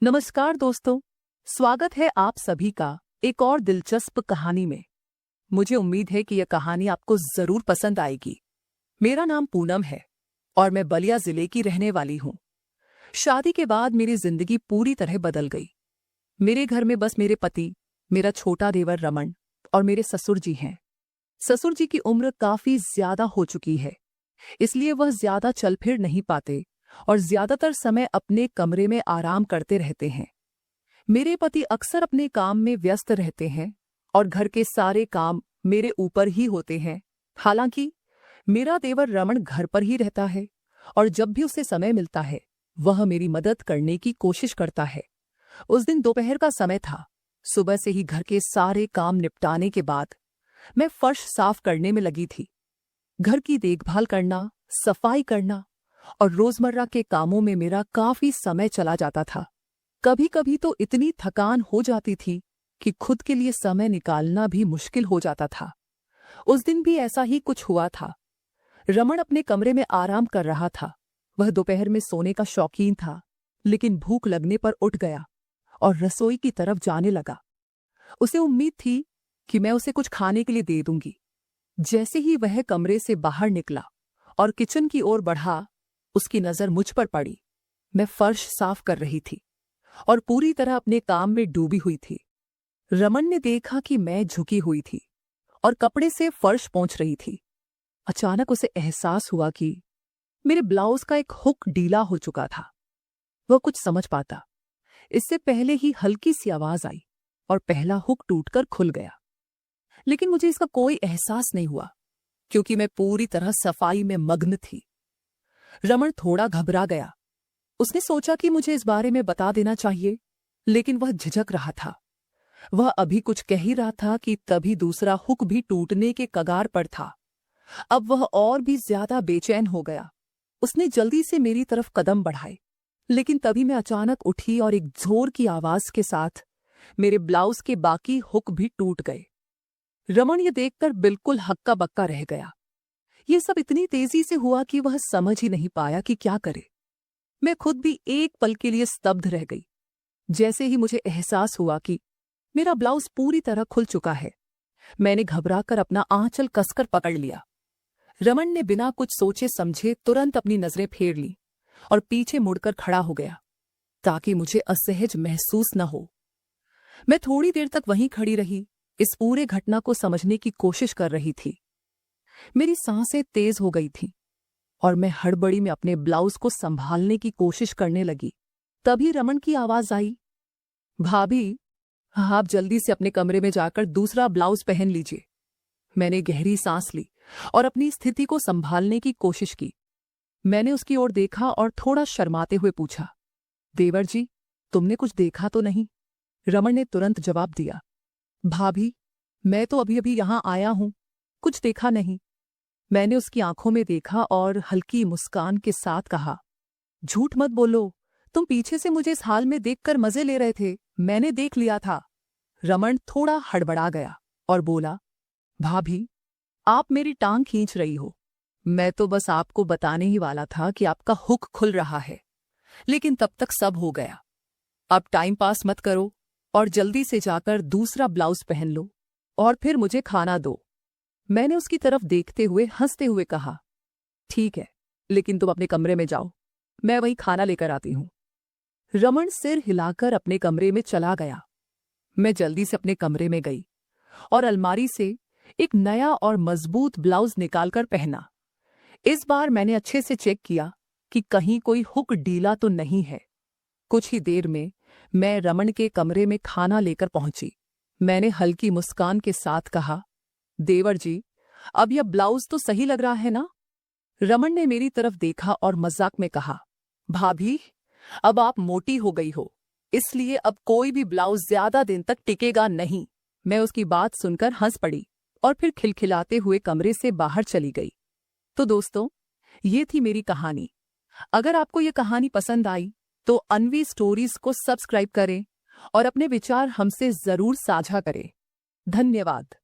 नमस्कार दोस्तों, स्वागत है आप सभी का एक और दिलचस्प कहानी में। मुझे उम्मीद है कि यह कहानी आपको जरूर पसंद आएगी। मेरा नाम पूनम है और मैं बलिया जिले की रहने वाली हूँ। शादी के बाद मेरी जिंदगी पूरी तरह बदल गई। मेरे घर में बस मेरे पति, मेरा छोटा देवर रमन और मेरे ससुर जी हैं। ससुर जी की उम्र काफी ज्यादा हो चुकी है, इसलिए वह ज्यादा चल फिर नहीं पाते और ज्यादातर समय अपने कमरे में आराम करते रहते हैं। मेरे पति अक्सर अपने काम में व्यस्त रहते हैं और घर के सारे काम मेरे ऊपर ही होते हैं। हालांकि मेरा देवर रमन घर पर ही रहता है और जब भी उसे समय मिलता है वह मेरी मदद करने की कोशिश करता है। उस दिन दोपहर का समय था। सुबह से ही घर के सारे काम निपटाने के बाद मैं फर्श साफ करने में लगी थी। घर की देखभाल करना, सफाई करना और रोजमर्रा के कामों में मेरा काफी समय चला जाता था। कभी कभी तो इतनी थकान हो जाती थी कि खुद के लिए समय निकालना भी मुश्किल हो जाता था। उस दिन भी ऐसा ही कुछ हुआ था। रमन अपने कमरे में आराम कर रहा था। वह दोपहर में सोने का शौकीन था, लेकिन भूख लगने पर उठ गया और रसोई की तरफ जाने लगा। उसे उम्मीद थी कि मैं उसे कुछ खाने के लिए दे दूंगी। जैसे ही वह कमरे से बाहर निकला और किचन की ओर बढ़ा, उसकी नजर मुझ पर पड़ी। मैं फर्श साफ कर रही थी और पूरी तरह अपने काम में डूबी हुई थी। रमन ने देखा कि मैं झुकी हुई थी और कपड़े से फर्श पोंछ रही थी। अचानक उसे एहसास हुआ कि मेरे ब्लाउज का एक हुक ढीला हो चुका था। वह कुछ समझ पाता इससे पहले ही हल्की सी आवाज आई और पहला हुक टूटकर खुल गया। लेकिन मुझे इसका कोई एहसास नहीं हुआ क्योंकि मैं पूरी तरह सफाई में मग्न थी। रमन थोड़ा घबरा गया। उसने सोचा कि मुझे इस बारे में बता देना चाहिए, लेकिन वह झिझक रहा था। वह अभी कुछ कह ही रहा था कि तभी दूसरा हुक भी टूटने के कगार पर था। अब वह और भी ज्यादा बेचैन हो गया। उसने जल्दी से मेरी तरफ कदम बढ़ाए, लेकिन तभी मैं अचानक उठी और एक जोर की आवाज के साथ मेरे ब्लाउज के बाकी हुक भी टूट गए। रमन ये देखकर बिल्कुल हक्का बक्का रह गया। ये सब इतनी तेजी से हुआ कि वह समझ ही नहीं पाया कि क्या करे। मैं खुद भी एक पल के लिए स्तब्ध रह गई। जैसे ही मुझे एहसास हुआ कि मेरा ब्लाउज पूरी तरह खुल चुका है, मैंने घबराकर अपना आंचल कसकर पकड़ लिया। रमन ने बिना कुछ सोचे समझे तुरंत अपनी नजरें फेर ली और पीछे मुड़कर खड़ा हो गया ताकि मुझे असहज महसूस न हो। मैं थोड़ी देर तक वहीं खड़ी रही, इस पूरे घटना को समझने की कोशिश कर रही थी। मेरी सांसें तेज हो गई थीं और मैं हड़बड़ी में अपने ब्लाउज को संभालने की कोशिश करने लगी। तभी रमन की आवाज आई, भाभी, आप जल्दी से अपने कमरे में जाकर दूसरा ब्लाउज पहन लीजिए। मैंने गहरी सांस ली और अपनी स्थिति को संभालने की कोशिश की। मैंने उसकी ओर देखा और थोड़ा शर्माते हुए पूछा, देवर जी, तुमने कुछ देखा तो नहीं? रमन ने तुरंत जवाब दिया, भाभी, मैं तो अभी अभी यहां आया हूं, कुछ देखा नहीं। मैंने उसकी आंखों में देखा और हल्की मुस्कान के साथ कहा, झूठ मत बोलो, तुम पीछे से मुझे इस हाल में देखकर मजे ले रहे थे, मैंने देख लिया था। रमन थोड़ा हड़बड़ा गया और बोला, भाभी, आप मेरी टांग खींच रही हो। मैं तो बस आपको बताने ही वाला था कि आपका हुक खुल रहा है, लेकिन तब तक सब हो गया। अब टाइम पास मत करो और जल्दी से जाकर दूसरा ब्लाउज पहन लो और फिर मुझे खाना दो। मैंने उसकी तरफ देखते हुए हंसते हुए कहा, ठीक है, लेकिन तुम अपने कमरे में जाओ, मैं वहीं खाना लेकर आती हूं। रमन सिर हिलाकर अपने कमरे में चला गया। मैं जल्दी से अपने कमरे में गई और अलमारी से एक नया और मजबूत ब्लाउज निकालकर पहना। इस बार मैंने अच्छे से चेक किया कि कहीं कोई हुक ढीला तो नहीं है। कुछ ही देर में मैं रमन के कमरे में खाना लेकर पहुंची। मैंने हल्की मुस्कान के साथ कहा, देवर जी, अब यह ब्लाउज तो सही लग रहा है ना? रमन ने मेरी तरफ देखा और मजाक में कहा, भाभी, अब आप मोटी हो गई हो, इसलिए अब कोई भी ब्लाउज ज्यादा दिन तक टिकेगा नहीं। मैं उसकी बात सुनकर हंस पड़ी और फिर खिलखिलाते हुए कमरे से बाहर चली गई। तो दोस्तों, ये थी मेरी कहानी। अगर आपको ये कहानी पसंद आई तो अन्वी स्टोरीज को सब्सक्राइब करें और अपने विचार हमसे जरूर साझा करें। धन्यवाद।